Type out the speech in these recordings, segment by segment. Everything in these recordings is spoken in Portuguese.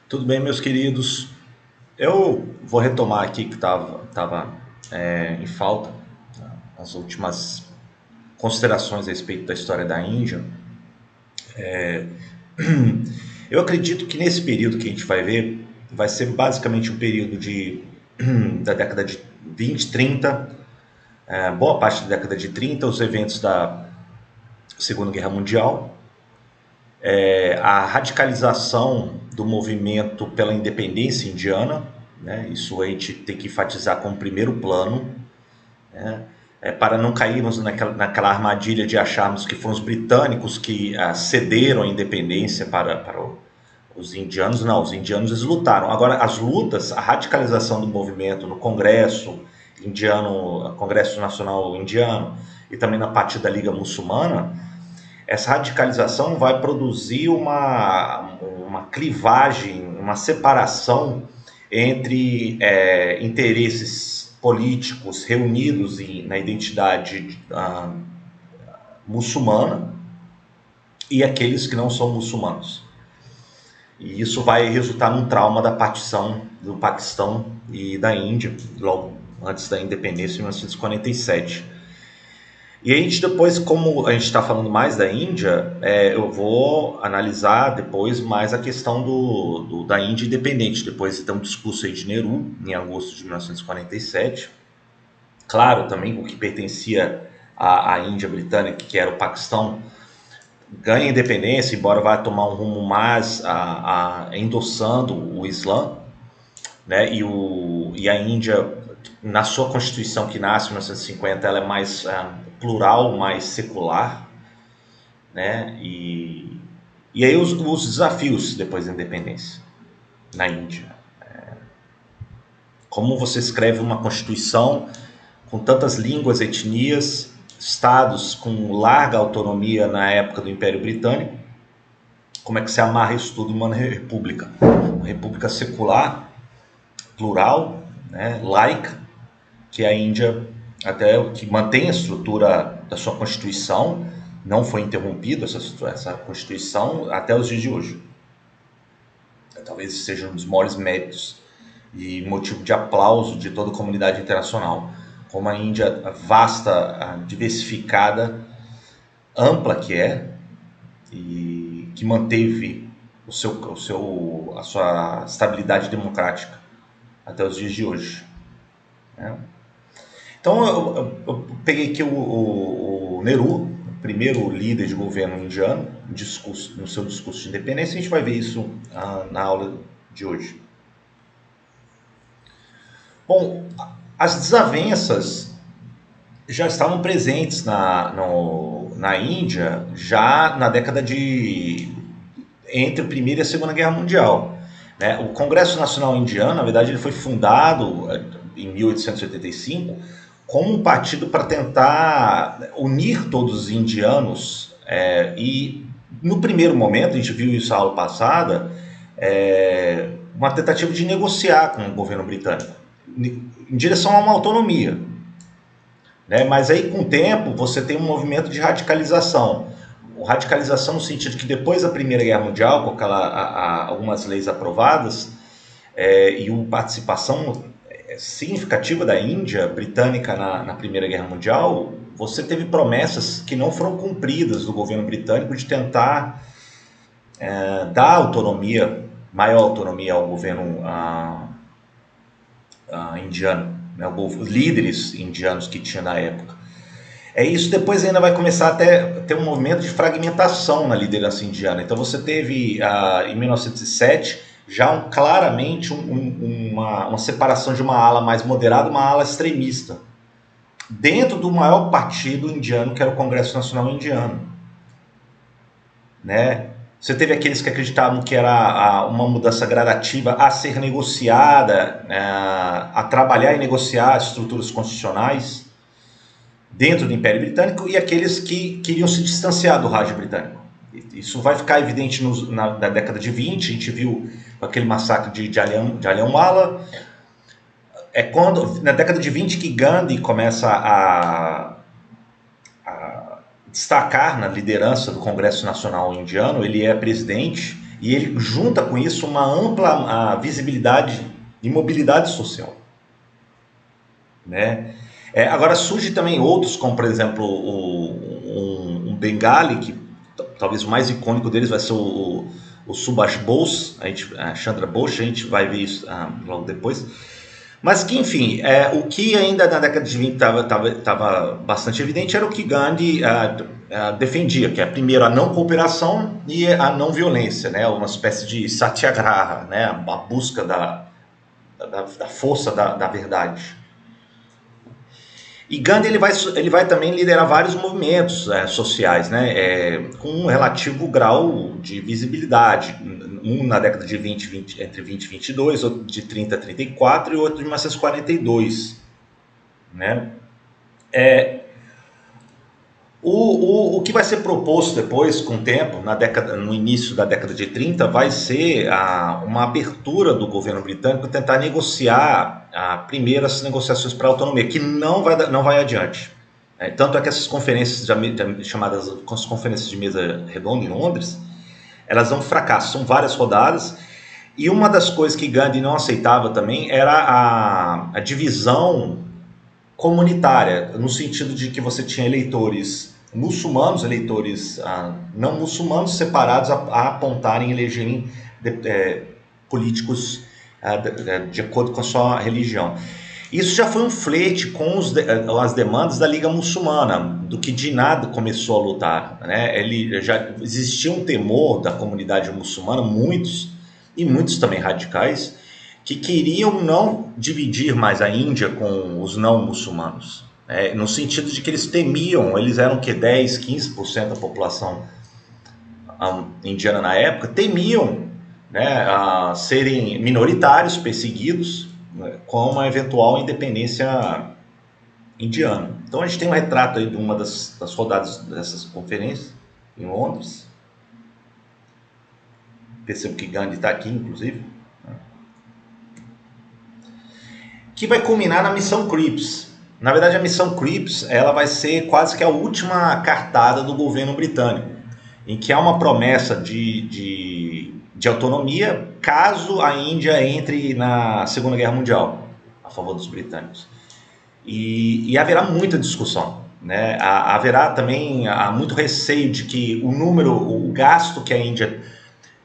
Tudo bem, meus queridos? Eu vou retomar aqui que estava em falta, né, as últimas considerações a respeito da história da Índia. Eu acredito que nesse período que a gente vai ver vai ser basicamente um período da década de 20, 30, boa parte da década de 30, os eventos da Segunda Guerra Mundial, a radicalização do movimento pela independência indiana, né? Isso a gente tem que enfatizar como primeiro plano, né? Para não cairmos naquela armadilha de acharmos que foram os britânicos que cederam a independência para os indianos. Não, os indianos eles lutaram. Agora, as lutas, a radicalização do movimento no Congresso indiano, Congresso Nacional Indiano e também na parte da Liga Muçulmana, essa radicalização vai produzir uma clivagem, uma separação entre interesses políticos reunidos na identidade muçulmana e aqueles que não são muçulmanos. E isso vai resultar num trauma da partição do Paquistão e da Índia, logo antes da independência, em 1947. E a gente depois, como a gente está falando mais da Índia, eu vou analisar depois mais a questão da Índia independente. Depois tem um discurso aí de Nehru, em agosto de 1947. Claro, também o que pertencia à Índia britânica, que era o Paquistão, ganha independência, embora vá tomar um rumo mais endossando o Islã, né? E a Índia, na sua Constituição que nasce em 1950, ela é mais plural, mais secular, né? E aí os desafios depois da independência na Índia. Como você escreve uma Constituição com tantas línguas, etnias, estados com larga autonomia na época do Império Britânico, como é que você amarra isso tudo em uma república secular, plural, né, laica, que a Índia até que mantém a estrutura da sua Constituição, não foi interrompida essa Constituição até os dias de hoje. Talvez seja um dos maiores méritos e motivo de aplauso de toda a comunidade internacional, como a Índia vasta, diversificada, ampla que é, e que manteve a sua estabilidade democrática até os dias de hoje, né? Então eu peguei aqui o Nehru, o primeiro líder de governo indiano, no seu discurso de independência. A gente vai ver isso na aula de hoje. Bom, as desavenças já estavam presentes na Índia já na década entre a Primeira e a Segunda Guerra Mundial, né? O Congresso Nacional Indiano, na verdade, ele foi fundado em 1885 como um partido para tentar unir todos os indianos, e no primeiro momento, a gente viu isso na aula passada, uma tentativa de negociar com o governo britânico em direção a uma autonomia, né? Mas aí com o tempo você tem um movimento de radicalização. Radicalização no sentido que depois da Primeira Guerra Mundial, com algumas leis aprovadas, e uma participação significativa da Índia britânica na Primeira Guerra Mundial, você teve promessas que não foram cumpridas do governo britânico de tentar dar autonomia, maior autonomia ao governo indiano, né, os líderes indianos que tinha na época. Isso depois ainda vai começar a ter um movimento de fragmentação na liderança indiana. Então você teve, em 1907, já claramente uma separação de uma ala mais moderada e uma ala extremista, dentro do maior partido indiano, que era o Congresso Nacional Indiano, né? Você teve aqueles que acreditavam que era uma mudança gradativa a ser negociada, a trabalhar e negociar estruturas constitucionais dentro do Império Britânico, e aqueles que queriam se distanciar do Raj britânico. Isso vai ficar evidente na década de 20, a gente viu aquele massacre de Jallianwala. Na década de 20 que Gandhi começa a destacar na liderança do Congresso Nacional Indiano. Ele é presidente, E ele junta com isso uma ampla visibilidade e mobilidade social, né? Agora surge também outros, como por exemplo um Bengali, que talvez o mais icônico deles vai ser o Subhash Bose, a Chandra Bose, a gente vai ver isso logo depois. Mas que, enfim, o que ainda na década de 20 estava bastante evidente era o que Gandhi defendia, que é primeiro a não cooperação e a não violência, né? Uma espécie de satyagraha, né? A busca da força da verdade. E Gandhi ele vai também liderar vários movimentos sociais, né, com um relativo grau de visibilidade. Um na década de entre 20 e 22, outro de 30 a 34 e outro de 1942. Né? O que vai ser proposto depois, com o tempo, no início da década de 30, vai ser uma abertura do governo britânico tentar negociar primeiras negociações para a autonomia, que não vai adiante. Tanto é que essas conferências chamadas conferências de mesa redonda em Londres, elas são um fracasso, são várias rodadas, e uma das coisas que Gandhi não aceitava também era a divisão comunitária, no sentido de que você tinha eleitores muçulmanos, eleitores não muçulmanos separados a apontarem e elegerem políticos de acordo com a sua religião. Isso já foi um flerte com as demandas da Liga Muçulmana, do que Jinnah começou a lutar. Né? Já existia um temor da comunidade muçulmana, muitos também radicais, que queriam não dividir mais a Índia com os não muçulmanos, no sentido de que eles temiam, eles eram 10, 15% da população indiana na época, temiam serem minoritários, perseguidos, com uma eventual independência indiana. Então a gente tem um retrato aí de uma das rodadas dessas conferências em Londres. Percebo que Gandhi está aqui, inclusive. Que vai culminar na missão Cripps. Na verdade, a missão Cripps ela vai ser quase que a última cartada do governo britânico, em que há uma promessa de autonomia caso a Índia entre na Segunda Guerra Mundial, a favor dos britânicos. E haverá muita discussão. Né? Haverá também muito receio de que o gasto que a Índia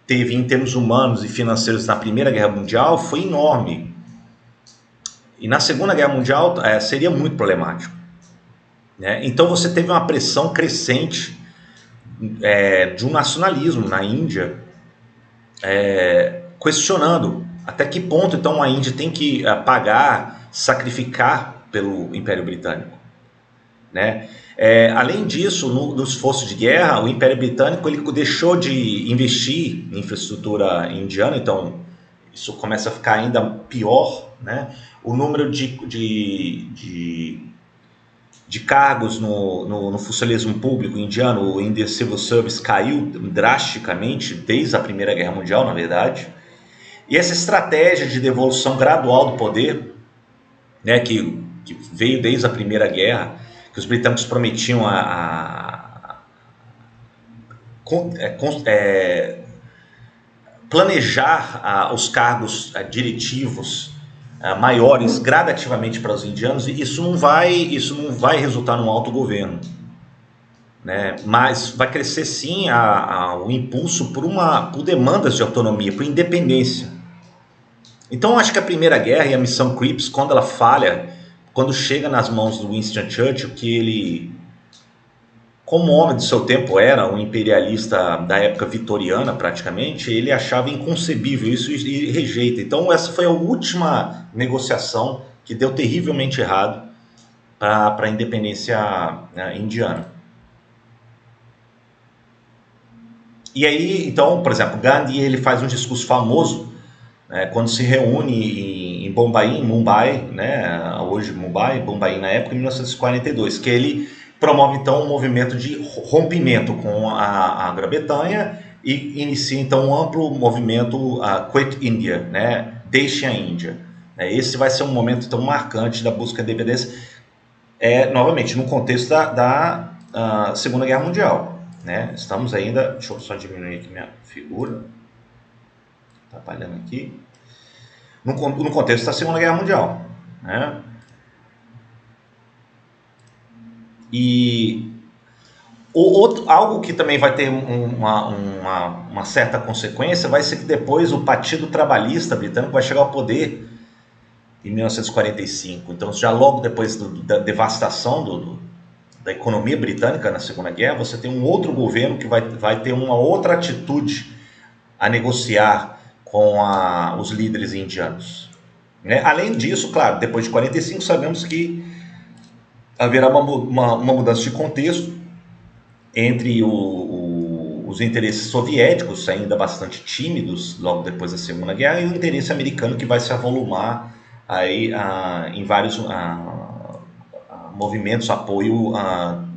teve em termos humanos e financeiros na Primeira Guerra Mundial foi enorme. E na Segunda Guerra Mundial seria muito problemático. Né? Então você teve uma pressão crescente de um nacionalismo na Índia, questionando até que ponto então a Índia tem que sacrificar pelo Império Britânico. Né? Além disso, no esforço de guerra, o Império Britânico ele deixou de investir em infraestrutura indiana, então isso começa a ficar ainda pior. Né? O número de cargos no funcionalismo público indiano, o Indian Civil Service, caiu drasticamente desde a Primeira Guerra Mundial, na verdade. E essa estratégia de devolução gradual do poder, né, que veio desde a Primeira Guerra, que os britânicos prometiam planejar os cargos diretivos maiores gradativamente para os indianos, e isso não vai resultar num autogoverno, né? Mas vai crescer sim o impulso por demandas de autonomia, por independência. Então acho que a Primeira Guerra e a missão Cripps, quando ela falha, quando chega nas mãos do Winston Churchill, que ele, como homem do seu tempo, era um imperialista da época vitoriana praticamente, ele achava inconcebível isso e rejeita. Então essa foi a última negociação que deu terrivelmente errado para a independência indiana. E aí, então, por exemplo, Gandhi ele faz um discurso famoso quando se reúne em Mumbai, né, hoje Mumbai na época, em 1942, que ele promove então um movimento de rompimento com a Grã-Bretanha e inicia então um amplo movimento Quit India, né, deixe a Índia. Esse vai ser um momento tão marcante da busca de independência, novamente no contexto da Segunda Guerra Mundial. Né? Estamos ainda, deixa eu só diminuir aqui minha figura. atrapalhando aqui, no contexto da Segunda Guerra Mundial, né? E algo que também vai ter uma certa consequência vai ser que depois o Partido Trabalhista Britânico vai chegar ao poder em 1945. Então, já logo depois da devastação da economia britânica na Segunda Guerra, você tem um outro governo que vai ter uma outra atitude a negociar com os líderes indianos, né? Além disso, claro, depois de 45 sabemos que haverá uma mudança de contexto entre os interesses soviéticos, ainda bastante tímidos logo depois da Segunda Guerra, e o interesse americano que vai se avolumar aí, em vários movimentos, apoio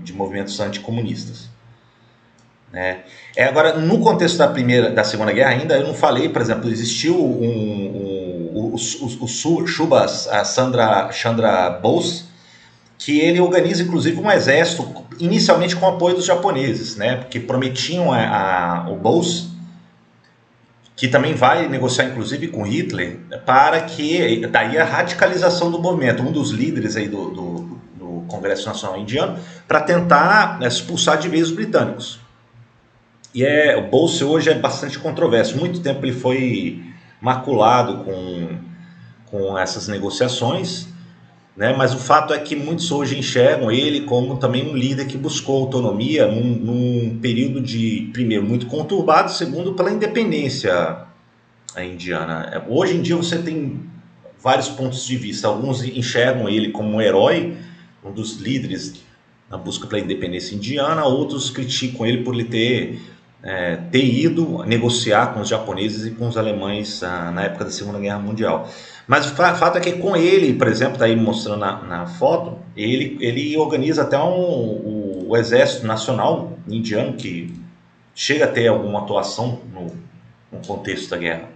de movimentos anticomunistas, né? Agora, no contexto da Segunda Guerra ainda, eu não falei, por exemplo, existiu o Subhas Chandra Bose, que ele organiza inclusive um exército, inicialmente com o apoio dos japoneses, né? Porque prometiam o Bose, que também vai negociar inclusive com Hitler, para que daí a radicalização do movimento, um dos líderes aí do Congresso Nacional Indiano, para tentar expulsar de vez os britânicos. E o Bose hoje é bastante controverso. Muito tempo ele foi maculado com essas negociações, né? Mas o fato é que muitos hoje enxergam ele como também um líder que buscou autonomia num período de, primeiro, muito conturbado, segundo, pela independência indiana. Hoje em dia você tem vários pontos de vista. Alguns enxergam ele como um herói, um dos líderes na busca pela independência indiana, outros criticam ele por ele ter ido negociar com os japoneses e com os alemães na época da Segunda Guerra Mundial. Mas o fato é que com ele, por exemplo, está aí mostrando na foto, ele organiza até o Exército Nacional Indiano, que chega a ter alguma atuação no contexto da guerra.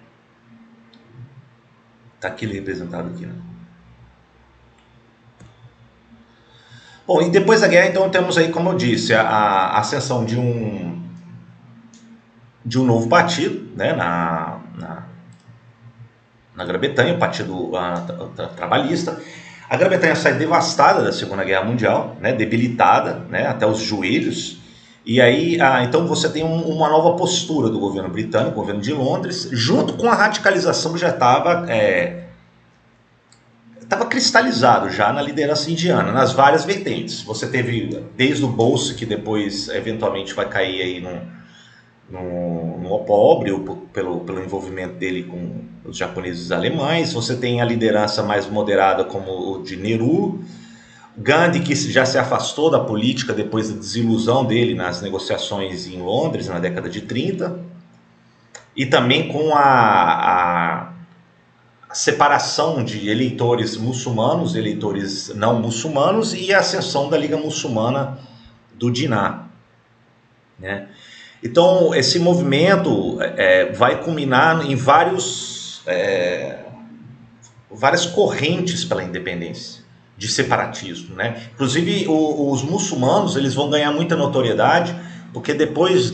Está aqui ele representado aqui, né? Bom, e depois da guerra, então, temos aí, como eu disse, a ascensão de um novo partido, né, na Grã-Bretanha, o Partido Trabalhista. A Grã-Bretanha sai devastada da Segunda Guerra Mundial, né, debilitada, né, até os joelhos. E aí, então você tem uma nova postura do governo britânico, governo de Londres, junto com a radicalização que já estava cristalizado já na liderança indiana, nas várias vertentes. Você teve desde o Bose, que depois eventualmente vai cair aí no opróbrio pelo envolvimento dele com os japoneses e os alemães. Você tem a liderança mais moderada como o de Nehru, Gandhi, que já se afastou da política depois da desilusão dele nas negociações em Londres na década de 30, e também com a separação de eleitores muçulmanos, eleitores não muçulmanos, e a ascensão da Liga Muçulmana do Jinnah, né? Então, esse movimento vai culminar em várias correntes pela independência, de separatismo, né? Inclusive, os muçulmanos eles vão ganhar muita notoriedade, porque depois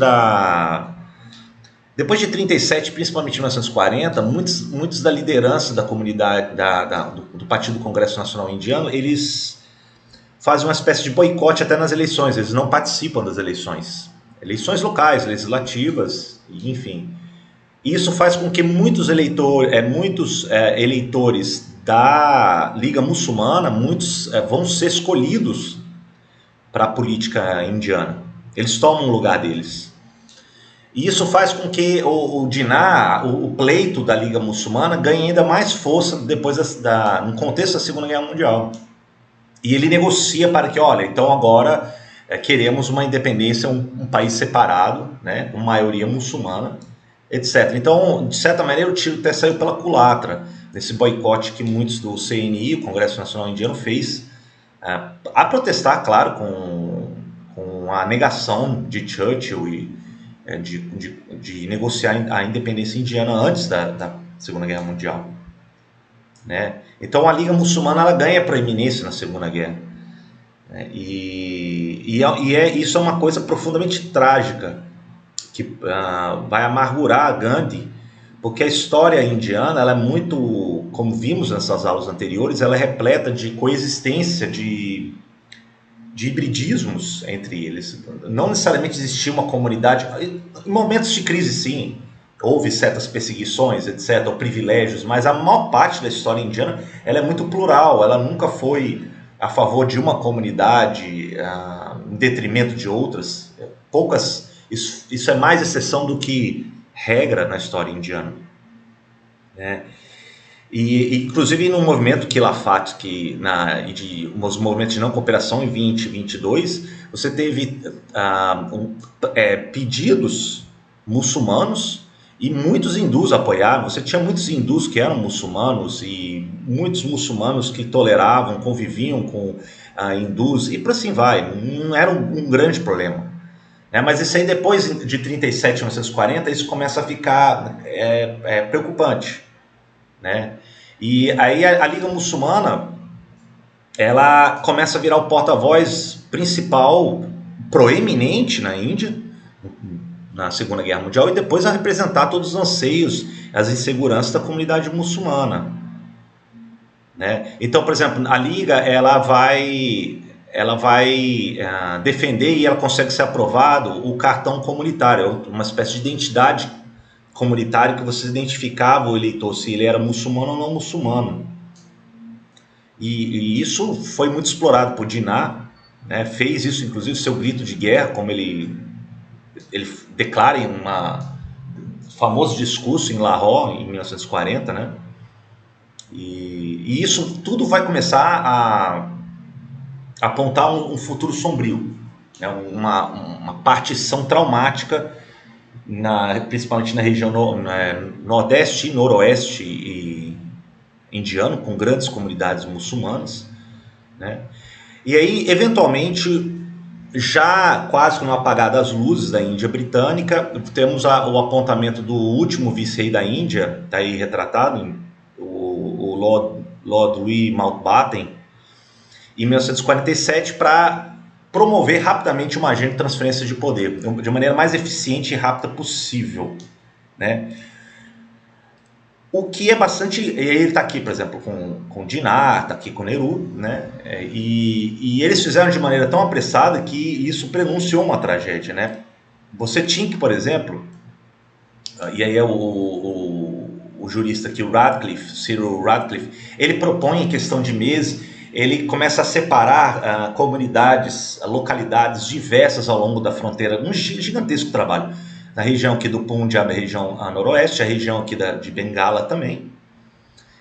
de 37, principalmente em 1940, muitos da liderança da comunidade do Partido Congresso Nacional Indiano, eles fazem uma espécie de boicote até nas eleições, eles não participam das eleições locais, legislativas, enfim. Isso faz com que muitos eleitores da Liga Muçulmana, vão ser escolhidos para a política indiana. Eles tomam o lugar deles. E isso faz com que o Jinnah, o pleito da Liga Muçulmana, ganhe ainda mais força depois no contexto da Segunda Guerra Mundial. E ele negocia para que, olha, então agora queremos uma independência, um país separado, né, com maioria muçulmana, etc. Então, de certa maneira, o tiro até saiu pela culatra, nesse boicote que muitos do CNI, o Congresso Nacional Indiano, fez, a protestar, claro, com a negação de Churchill de negociar a independência indiana antes da Segunda Guerra Mundial, né? Então a Liga Muçulmana ela ganha proeminência na Segunda Guerra, né? Isso é uma coisa profundamente trágica, que vai amargurar Gandhi, porque a história indiana, ela é muito, como vimos nessas aulas anteriores, ela é repleta de coexistência, de hibridismos entre eles. Não necessariamente existia uma comunidade. Em momentos de crise, sim, houve certas perseguições, etc., ou privilégios, mas a maior parte da história indiana ela é muito plural, ela nunca foi a favor de uma comunidade em detrimento de outras. Poucas. Isso é mais exceção do que regra na história indiana, né? E inclusive no movimento Khilafat, os movimentos de não cooperação em 2022, você teve pedidos muçulmanos e muitos hindus apoiaram. Você tinha muitos hindus que eram muçulmanos e muitos muçulmanos que toleravam, conviviam com hindus e por assim vai. Não era um grande problema, né? Mas isso aí depois de 37 a 1940, isso começa a ficar preocupante, né? E aí a Liga Muçulmana ela começa a virar o porta-voz principal, proeminente na Índia, na Segunda Guerra Mundial, e depois a representar todos os anseios, as inseguranças da comunidade muçulmana, né? Então, por exemplo, a Liga ela vai defender e ela consegue ser aprovado o cartão comunitário, uma espécie de identidade comunitária que você identificava o eleitor se ele era muçulmano ou não muçulmano. E isso foi muito explorado por Jinnah, né? Fez isso, inclusive, seu grito de guerra, como ele declara em um famoso discurso em Lahore, em 1940, né? E isso tudo vai começar a apontar um futuro sombrio, né? Uma partição traumática, principalmente na região nordeste e noroeste indiano, com grandes comunidades muçulmanas, né? E aí, eventualmente, já quase no apagar das luzes da Índia britânica, temos o apontamento do último vice-rei da Índia, está aí retratado, o Lord Louis Mountbatten, em 1947, para promover rapidamente uma agenda de transferência de poder, de maneira mais eficiente e rápida possível, né? O que é bastante... Ele está aqui, por exemplo, com Jinnah, está aqui com Nehru, né? E eles fizeram de maneira tão apressada que isso prenunciou uma tragédia, né? Você tinha que, por exemplo... E aí é o jurista aqui, o Cyril Radcliffe, ele propõe em questão de meses, ele começa a separar comunidades, localidades diversas ao longo da fronteira, um gigantesco trabalho. Na região aqui do Punjab, a região noroeste, a região aqui de Bengala também.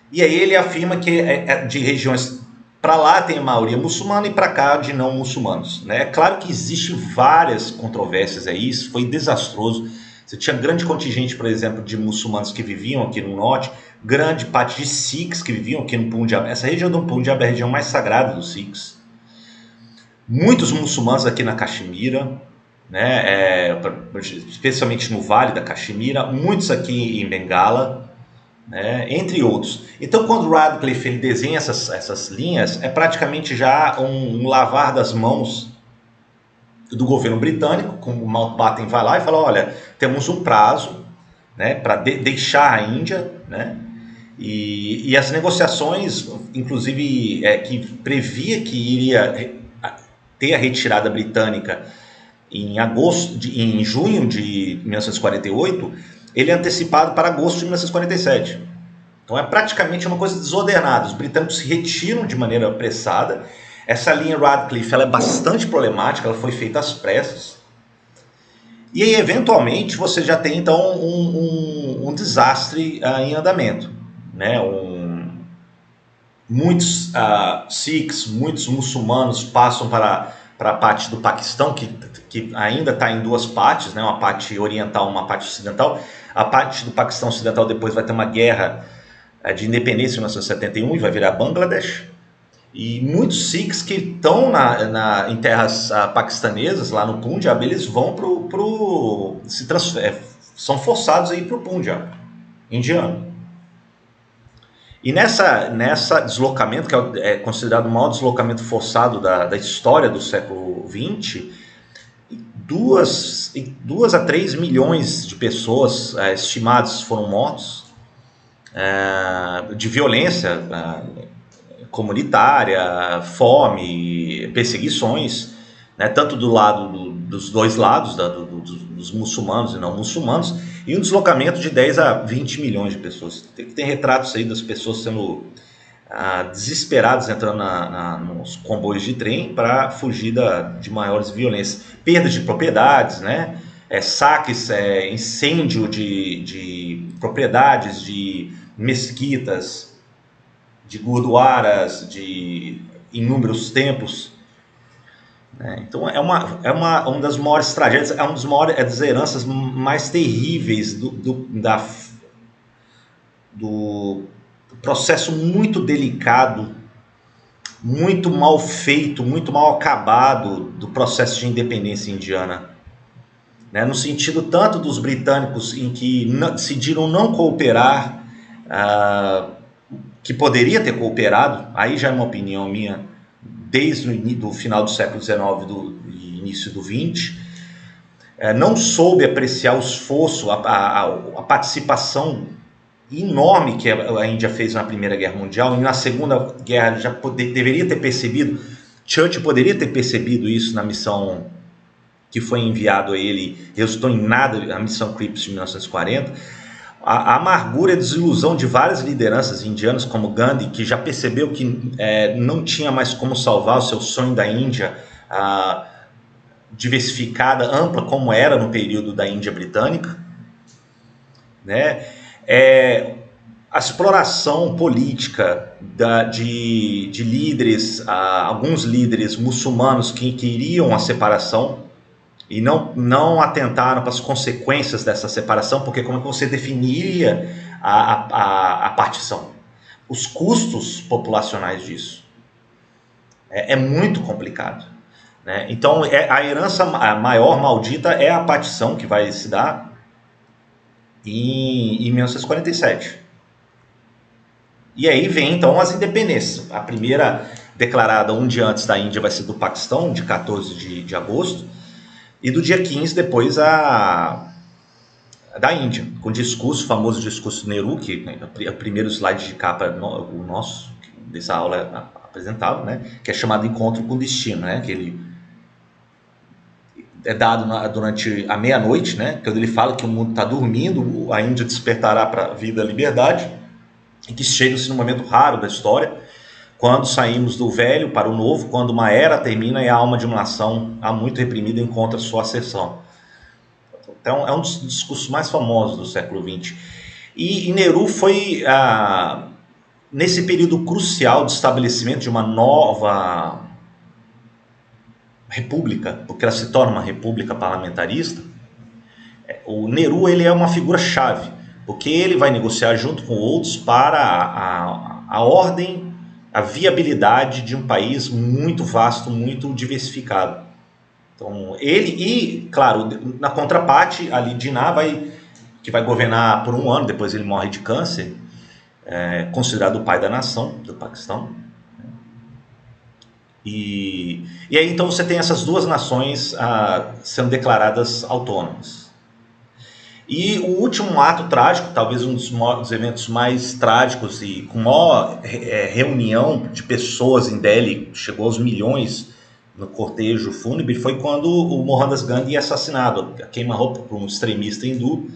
E aí ele afirma que de regiões para lá tem a maioria muçulmana e para cá de não muçulmanos, né? É claro que existem várias controvérsias aí, isso foi desastroso. Você tinha grande contingente, por exemplo, de muçulmanos que viviam aqui no norte, grande parte de Sikhs que viviam aqui no Punjab. Essa região do Punjab é a região mais sagrada dos Sikhs. Muitos muçulmanos aqui na Caxemira, né? Especialmente no Vale da Caxemira, muitos aqui em Bengala, né? Entre outros. Então, quando Radcliffe ele desenha essas linhas, é praticamente já um lavar das mãos do governo britânico, como o Mountbatten vai lá e fala, olha, temos um prazo, né, para deixar a Índia, né? E as negociações, inclusive, que previa que iria ter a retirada britânica em junho de 1948, ele é antecipado para agosto de 1947. Então é praticamente uma coisa desordenada. Os britânicos se retiram de maneira apressada. Essa linha Radcliffe ela é bastante problemática, ela foi feita às pressas. E aí, eventualmente, você já tem então um desastre em andamento, né? Muitos Sikhs, muitos muçulmanos passam para a parte do Paquistão, que ainda está em duas partes, né? Uma parte oriental, uma parte ocidental. A parte do Paquistão ocidental depois vai ter uma guerra de independência em 1971 e vai virar Bangladesh. E muitos Sikhs que estão em terras paquistanesas, lá no Punjab, eles vão são forçados a ir para o Punjab indiano. E nessa deslocamento, que é considerado o maior deslocamento forçado da história do século XX, 2 a 3 milhões de pessoas estimados foram mortos, de violência comunitária, fome, perseguições, né, tanto do lado dos dois lados, dos muçulmanos e não muçulmanos, e um deslocamento de 10 a 20 milhões de pessoas. Tem retratos aí das pessoas sendo desesperadas entrando nos comboios de trem para fugir de maiores violências. Perdas de propriedades, né? Saques, incêndio de propriedades, de mesquitas, de gurduaras, de inúmeros templos. Então uma das maiores tragédias, é uma das heranças mais terríveis do processo muito delicado, muito mal feito, muito mal acabado do processo de independência indiana. No sentido tanto dos britânicos em que decidiram não cooperar, que poderia ter cooperado, aí já é uma opinião minha, desde o final do século XIX e início do XX, não soube apreciar o esforço, a participação enorme que a Índia fez na Primeira Guerra Mundial, e na Segunda Guerra já deveria ter percebido, Churchill poderia ter percebido isso na missão que foi enviado a ele, resultou em nada, a missão Cripps de 1940, a amargura e a desilusão de várias lideranças indianas, como Gandhi, que já percebeu que não tinha mais como salvar o seu sonho da Índia diversificada, ampla, como era no período da Índia britânica, né? A exploração política de líderes, alguns líderes muçulmanos que queriam a separação e não atentaram para as consequências dessa separação, porque como é que você definiria a partição? Os custos populacionais disso. É muito complicado. Né? Então, a herança maior maldita é a partição que vai se dar em 1947. E aí vem então as independências. A primeira declarada um dia antes da Índia vai ser do Paquistão, de 14 de agosto, e do dia 15 depois da Índia, com o famoso discurso Nehru, que é o primeiro slide de capa o nosso, dessa aula apresentava, né, que é chamado Encontro com o Destino, né, que ele é dado durante a meia-noite, né, quando ele fala que o mundo está dormindo, a Índia despertará para a vida e a liberdade, e que chega-se num momento raro da história, quando saímos do velho para o novo, quando uma era termina e a alma de uma nação há muito reprimida encontra sua ascensão. Então, é um dos discursos mais famosos do século XX. E Nehru foi, nesse período crucial de estabelecimento de uma nova república, porque ela se torna uma república parlamentarista, o Nehru ele é uma figura-chave, porque ele vai negociar junto com outros para a ordem, a viabilidade de um país muito vasto, muito diversificado. Então, ele, claro, na contraparte, Ali Jinnah que vai governar por um ano, depois ele morre de câncer, considerado o pai da nação, do Paquistão. E aí então você tem essas duas nações sendo declaradas autônomas. E o último ato trágico, talvez um dos eventos mais trágicos e com maior reunião de pessoas em Delhi, chegou aos milhões no cortejo fúnebre, foi quando o Mohandas Gandhi é assassinado, queima-roupa por um extremista hindu,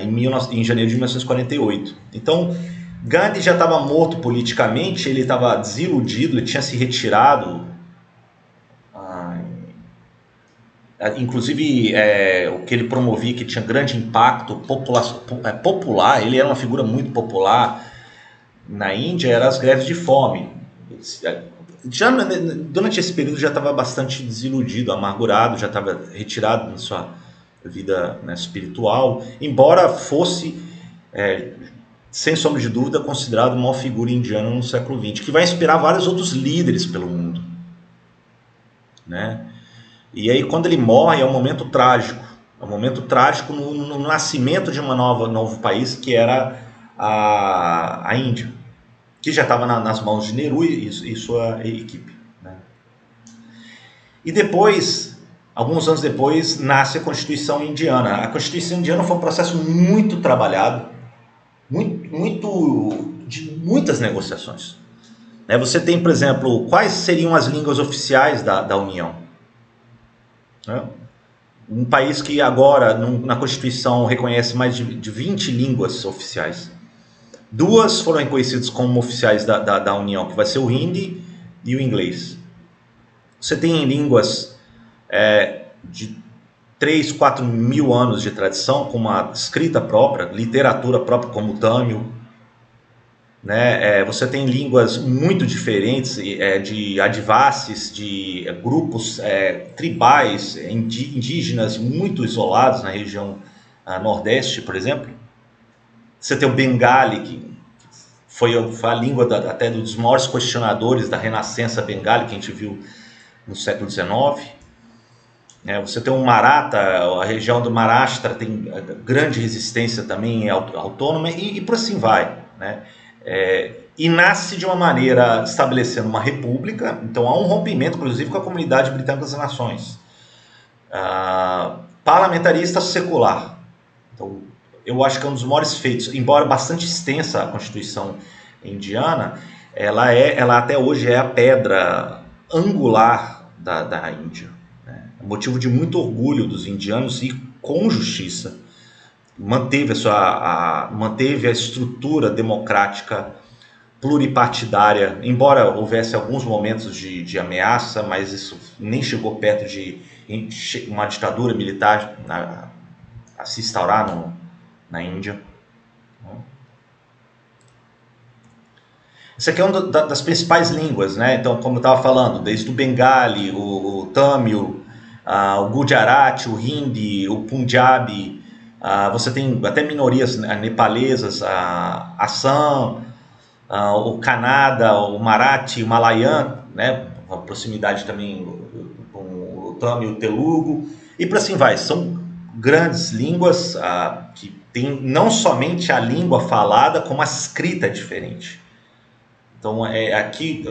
em janeiro de 1948. Então, Gandhi já estava morto politicamente, ele estava desiludido, ele tinha se retirado. Inclusive, o que ele promovia, que tinha grande impacto popular, ele era uma figura muito popular na Índia, eram as greves de fome. Já durante esse período já estava bastante desiludido, amargurado, já estava retirado da sua vida, né, espiritual, embora fosse, sem sombra de dúvida, considerado uma figura indiana no século XX, que vai inspirar vários outros líderes pelo mundo, né? E aí quando ele morre é um momento trágico, no nascimento de um novo país, que era a Índia, que já estava nas mãos de Nehru e sua equipe, né? E depois, alguns anos depois, nasce a Constituição Indiana. A Constituição Indiana foi um processo muito trabalhado, de muitas negociações. Né? Você tem, por exemplo, quais seriam as línguas oficiais da União? Né? Um país que agora, na Constituição, reconhece mais de 20 línguas oficiais. 2 foram reconhecidas como oficiais da União, que vai ser o hindi e o inglês. Você tem línguas de 3, 4 mil anos de tradição, com uma escrita própria, literatura própria, como o Tâmil. Né? Você tem línguas muito diferentes, de adivasses, de grupos tribais, indígenas muito isolados na região nordeste, por exemplo. Você tem o Bengali, que foi a língua até dos maiores questionadores da renascença bengali, que a gente viu no século XIX. Você tem o Maratha, a região do Maharashtra tem grande resistência também autônoma, e por assim vai, né? E nasce de uma maneira estabelecendo uma república. Então há um rompimento, inclusive, com a comunidade britânica das nações, parlamentarista secular. Então, eu acho que é um dos maiores feitos, embora bastante extensa a Constituição indiana, ela até hoje é a pedra angular da Índia, né? É motivo de muito orgulho dos indianos, e com justiça manteve a estrutura democrática pluripartidária, embora houvesse alguns momentos de ameaça, mas isso nem chegou perto de uma ditadura militar a se instaurar na Índia. Isso aqui é uma das principais línguas, né? Então, como eu estava falando, desde o Bengali, o Tâmil, o Gujarati, o Hindi, o Punjabi. Você tem até minorias nepalesas, Assam, o Kannada, o Marathi, o Malayan, né? A proximidade também com o Tamil, o Telugu, e por assim vai. São grandes línguas que tem não somente a língua falada, como a escrita é diferente. Então, aqui,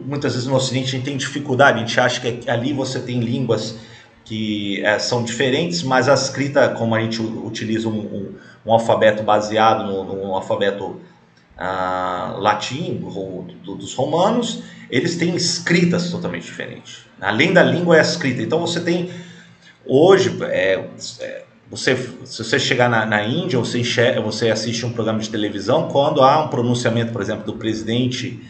muitas vezes no Ocidente, a gente tem dificuldade, a gente acha que ali você tem línguas que são diferentes, mas a escrita, como a gente utiliza um alfabeto baseado no alfabeto latim dos romanos, eles têm escritas totalmente diferentes. Além da língua, é a escrita. Então você tem hoje, se você chegar na Índia, você assiste um programa de televisão, quando há um pronunciamento, por exemplo, do presidente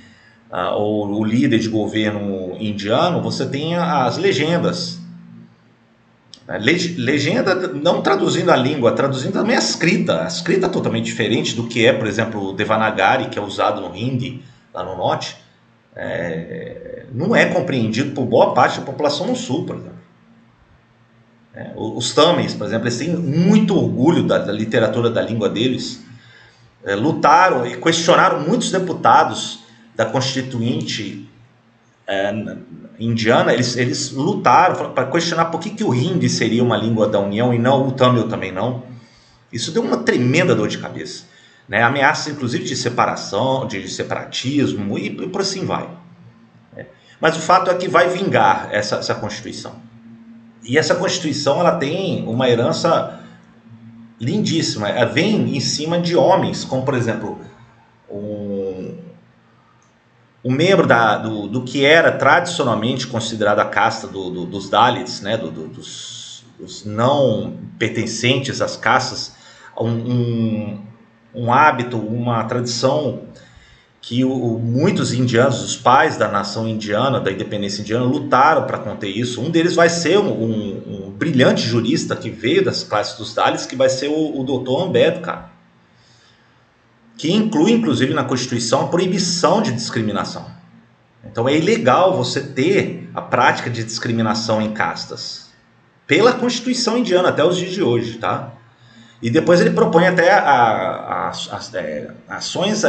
ou o líder de governo indiano, você tem as legendas. Legenda não traduzindo a língua, traduzindo também a escrita é totalmente diferente do que é, por exemplo, o Devanagari, que é usado no Hindi, lá no norte. Não é compreendido por boa parte da população no sul, por exemplo. Os Tamils, por exemplo, eles têm muito orgulho da literatura da língua deles. Lutaram e questionaram muitos deputados da Constituinte indiana. Eles lutaram para questionar por que o Hindi seria uma língua da União e não o Tamil também não. Isso deu uma tremenda dor de cabeça, né? Ameaças inclusive de separação, de separatismo e por assim vai. Mas o fato é que vai vingar essa Constituição. E essa Constituição, ela tem uma herança lindíssima. Ela vem em cima de homens, como por exemplo um membro do que era tradicionalmente considerado a casta dos Dalits, né, dos não pertencentes às castas, um hábito, uma tradição que muitos indianos, os pais da nação indiana, da independência indiana, lutaram para conter isso. Um deles vai ser um brilhante jurista que veio das classes dos Dalits, que vai ser o Dr. Ambedkar, que inclui, inclusive, na Constituição a proibição de discriminação. Então é ilegal você ter a prática de discriminação em castas, pela Constituição indiana, até os dias de hoje, tá? E depois ele propõe até ações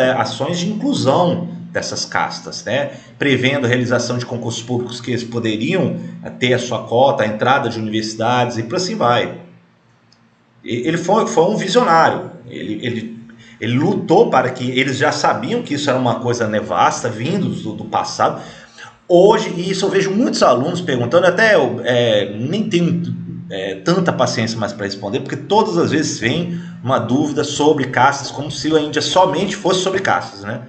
de inclusão dessas castas, né? Prevendo a realização de concursos públicos que eles poderiam ter a sua cota, a entrada de universidades e por assim vai. Ele foi um visionário, ele lutou para que eles já sabiam que isso era uma coisa nevasta, vindo do passado. Hoje, e isso eu vejo muitos alunos perguntando, até nem tenho tanta paciência mais para responder, porque todas as vezes vem uma dúvida sobre castas, como se a Índia somente fosse sobre castas, né?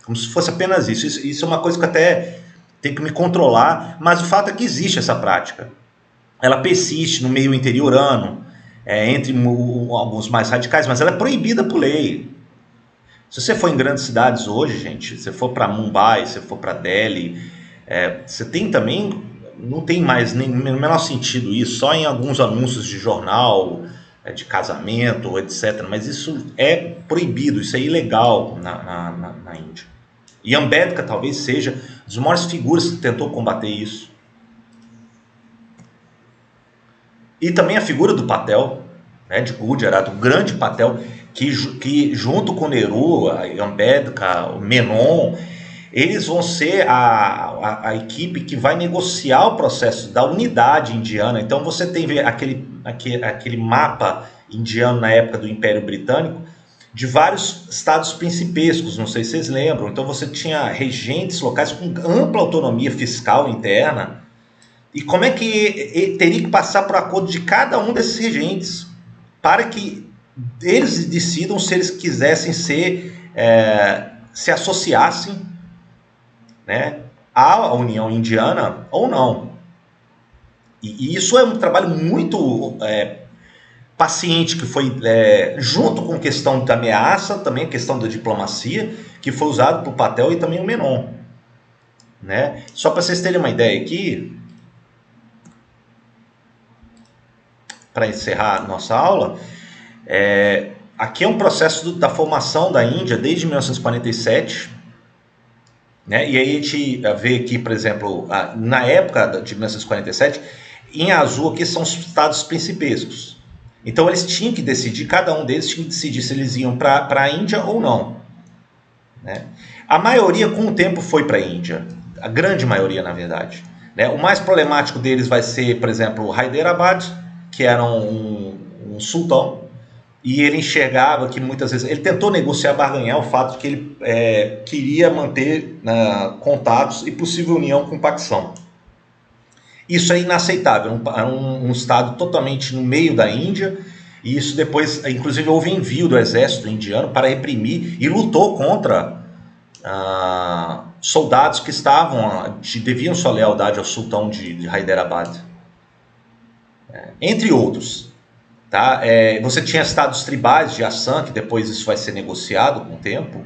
Como se fosse apenas isso. Isso é uma coisa que eu até tenho que me controlar, mas o fato é que existe essa prática. Ela persiste no meio interiorano, entre alguns mais radicais, mas ela é proibida por lei. Se você for em grandes cidades hoje, gente, se você for para Mumbai, se você for para Delhi, você tem também, não tem mais nem no menor sentido isso, só em alguns anúncios de jornal, de casamento, etc. Mas isso é proibido, isso é ilegal na Índia. E Ambedkar talvez seja uma das maiores figuras que tentou combater isso. E também a figura do Patel, né, de Gujarat, o grande Patel, que junto com Nehru, Ambedkar, o Menon, eles vão ser a equipe que vai negociar o processo da unidade indiana. Então você tem aquele mapa indiano na época do Império Britânico, de vários estados principescos, não sei se vocês lembram. Então você tinha regentes locais com ampla autonomia fiscal interna. E como é que ele teria que passar por acordo de cada um desses regentes para que eles decidam se eles quisessem se associassem, né, à União Indiana ou não. E isso é um trabalho muito paciente, que foi junto com a questão da ameaça, também a questão da diplomacia, que foi usado por Patel e também o Menon, né? Só para vocês terem uma ideia aqui, para encerrar a nossa aula, aqui é um processo da formação da Índia desde 1947, né? E aí a gente vê aqui, por exemplo, na época de 1947, em azul aqui são os estados principescos. Então eles tinham que decidir, cada um deles tinha que decidir se eles iam para a Índia ou não, né? A maioria com o tempo foi para a Índia, a grande maioria na verdade, né? O mais problemático deles vai ser, por exemplo, Hyderabad, que era um sultão, e ele enxergava que muitas vezes, ele tentou negociar, barganhar o fato de que ele queria manter contatos e possível união com o Paquistão. Isso é inaceitável, era um estado totalmente no meio da Índia, e isso depois, inclusive houve envio do exército indiano para reprimir, e lutou contra soldados que deviam sua lealdade ao sultão de Hyderabad, entre outros. Tá? Você tinha estados tribais de Assam, que depois isso vai ser negociado com o tempo,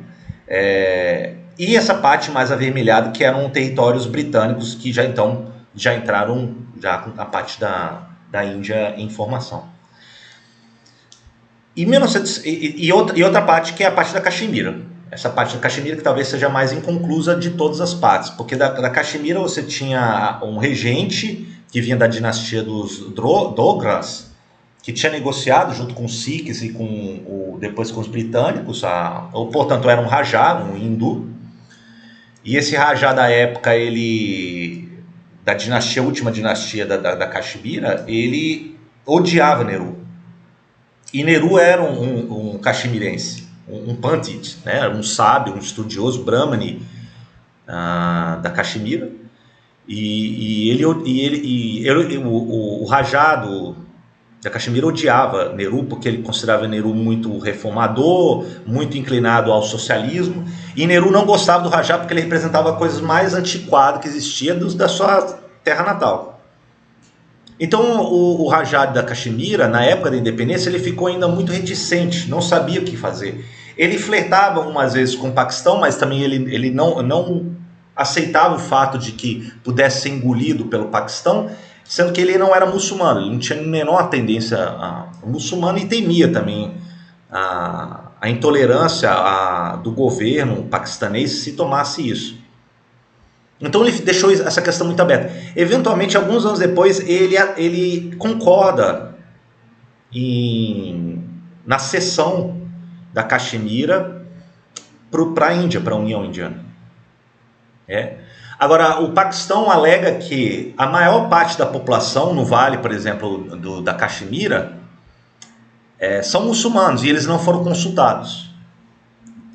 e essa parte mais avermelhada, que eram territórios britânicos, que já entraram com a parte da Índia em formação. E outra parte, que é a parte da Caxemira. Essa parte da Caxemira que talvez seja a mais inconclusa de todas as partes, porque da Caxemira você tinha um regente que vinha da dinastia dos Dogras, que tinha negociado junto com os Sikhs e depois com os britânicos, portanto era um Rajá, um hindu, e esse Rajá da época, da dinastia, última dinastia da Caxemira, ele odiava Nehru, e Nehru era um caxemirense, um pandit, né? Um sábio, um estudioso, brahmani da Caxemira, o Rajá da Caxemira odiava Nehru, porque ele considerava Nehru muito reformador, muito inclinado ao socialismo, e Nehru não gostava do Rajá porque ele representava coisas mais antiquadas que existiam da sua terra natal. Então o Rajá da Caxemira, na época da independência, ele ficou ainda muito reticente, não sabia o que fazer. Ele flertava umas vezes com o Paquistão, mas também ele não aceitava o fato de que pudesse ser engolido pelo Paquistão, sendo que ele não era muçulmano, ele não tinha menor tendência a muçulmano, e temia também a intolerância do governo paquistanês se tomasse isso. Então ele deixou essa questão muito aberta. Eventualmente, alguns anos depois, ele concorda na cessão da Caxemira para a Índia, para a União Indiana. Agora, o Paquistão alega que a maior parte da população no vale, por exemplo, da Caxemira, são muçulmanos, e eles não foram consultados.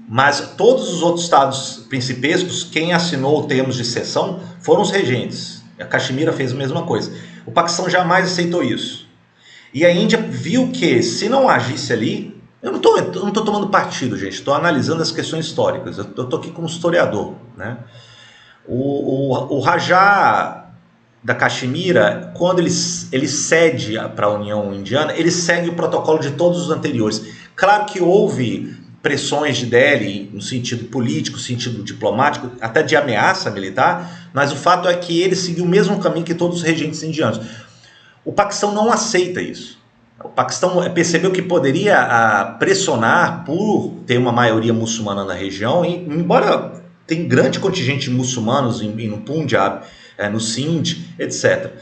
Mas todos os outros estados principescos, quem assinou termos de cessão foram os regentes. A Caxemira fez a mesma coisa. O Paquistão jamais aceitou isso. E a Índia viu que, se não agisse ali, eu não tô tomando partido, gente, estou analisando as questões históricas, eu estou aqui como historiador, né? O Rajá da Caxemira, quando ele cede para a União Indiana, ele segue o protocolo de todos os anteriores. Claro que houve pressões de Delhi no sentido político, sentido diplomático, até de ameaça militar, mas o fato é que ele seguiu o mesmo caminho que todos os regentes indianos. O Paquistão não aceita isso. O Paquistão percebeu que poderia pressionar por ter uma maioria muçulmana na região, embora tem grande contingente de muçulmanos no Punjab, no Sindh, etc.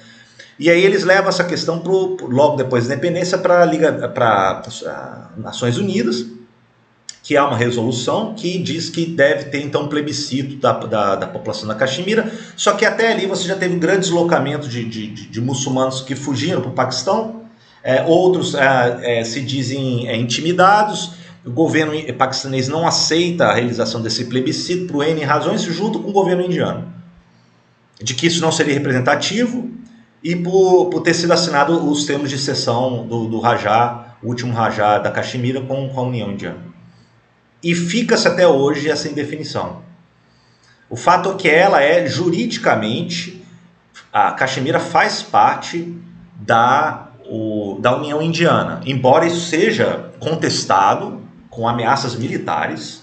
E aí eles levam essa questão logo depois da independência para as Nações Unidas, que há uma resolução que diz que deve ter então um plebiscito da população da Caxemira, só que até ali você já teve um grande deslocamento de muçulmanos que fugiram para o Paquistão, outros se dizem intimidados, o governo paquistanês não aceita a realização desse plebiscito por N razões, junto com o governo indiano, de que isso não seria representativo e por ter sido assinado os termos de cessão do Rajá, o último Rajá da Caxemira com a União Indiana. E fica-se até hoje essa indefinição. O fato é que ela juridicamente, a Caxemira faz parte da União Indiana, embora isso seja contestado com ameaças militares,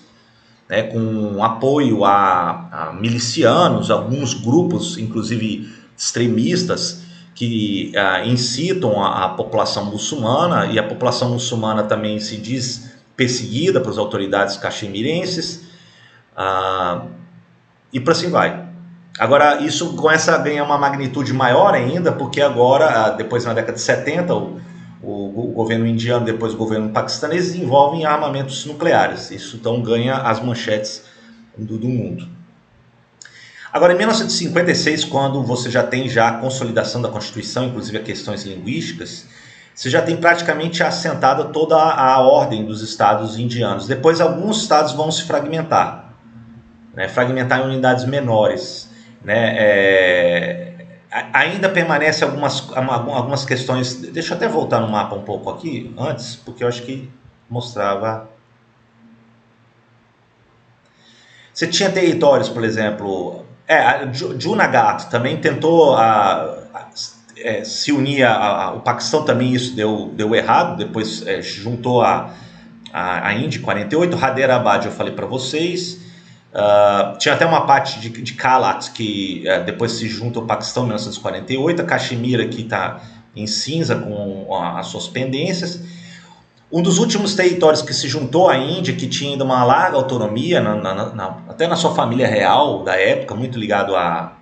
né, com apoio a milicianos, alguns grupos, inclusive extremistas, que incitam a população muçulmana, e a população muçulmana também se diz perseguida pelas autoridades caxemirenses, e por assim vai. Agora, isso começa a ganhar uma magnitude maior ainda, porque agora, depois na década de 70, o governo indiano, depois o governo paquistanês, desenvolvem armamentos nucleares. Isso então ganha as manchetes do mundo. Agora, em 1956, quando você já tem a consolidação da Constituição, inclusive as questões linguísticas, você já tem praticamente assentada toda a ordem dos estados indianos. Depois, alguns estados vão se fragmentar, né? Fragmentar em unidades menores, né? Ainda permanece algumas questões. Deixa eu até voltar no mapa um pouco aqui antes, porque eu acho que mostrava. Você tinha territórios, por exemplo, Junagadh também tentou se unir o Paquistão, também isso deu errado, depois juntou a Índia em 48, Hyderabad eu falei para vocês, tinha até uma parte de Kalat que depois se junta ao Paquistão em 1948, a Caxemira que está em cinza com as suas pendências. Um dos últimos territórios que se juntou à Índia, que tinha ainda uma larga autonomia, até na sua família real da época, muito ligado a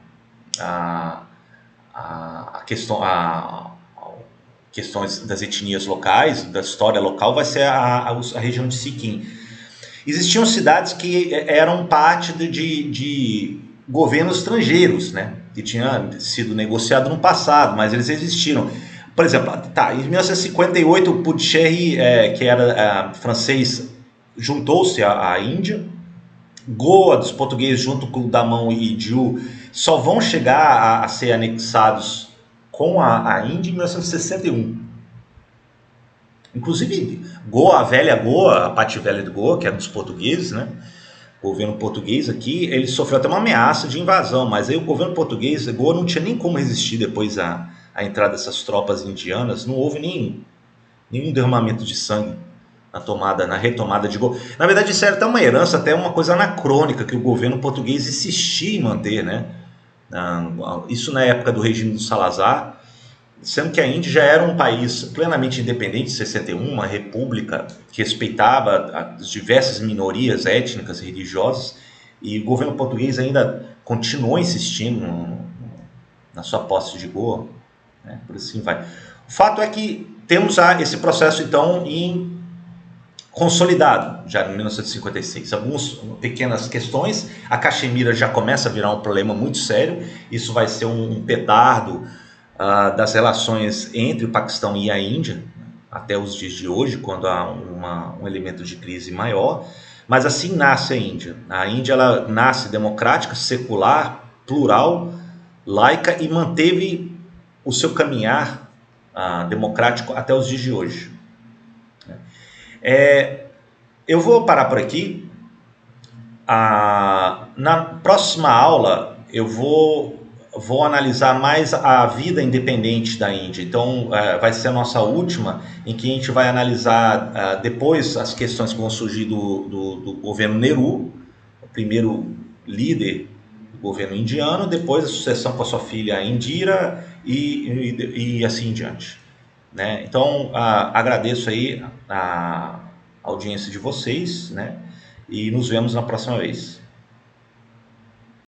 questões das etnias locais, da história local, vai ser a região de Sikkim. Existiam cidades que eram parte de governos estrangeiros, né, que tinha sido negociado no passado, mas eles existiram. Por exemplo, em 1958 o Puducherry, que era francês, juntou-se à Índia. Goa, dos portugueses, junto com o Damão e Diu, só vão chegar a ser anexados com a Índia em 1961. Inclusive, Goa, a velha Goa, a parte velha de Goa, que era dos portugueses, né? O governo português aqui, ele sofreu até uma ameaça de invasão, mas aí o governo português, Goa não tinha nem como resistir depois a entrada dessas tropas indianas, não houve nenhum derramamento de sangue na retomada de Goa. Na verdade, isso era até uma herança, até uma coisa anacrônica que o governo português insistia em manter, né? Isso na época do regime do Salazar, sendo que a Índia já era um país plenamente independente em 61, uma república que respeitava as diversas minorias étnicas e religiosas, e o governo português ainda continuou insistindo na sua posse de Goa, né? Por assim vai. O fato é que temos esse processo então consolidado já em 1956. Algumas pequenas questões, a Caxemira já começa a virar um problema muito sério, isso vai ser um petardo das relações entre o Paquistão e a Índia, até os dias de hoje, quando há um elemento de crise maior, mas assim nasce a Índia. A Índia ela nasce democrática, secular, plural, laica e manteve o seu caminhar democrático até os dias de hoje. Eu vou parar por aqui. Na próxima aula eu vou analisar mais a vida independente da Índia. Então vai ser a nossa última, em que a gente vai analisar depois as questões que vão surgir do governo Nehru, o primeiro líder do governo indiano, depois a sucessão com a sua filha Indira e assim em diante. Né? Então agradeço aí a audiência de vocês, né? E nos vemos na próxima vez.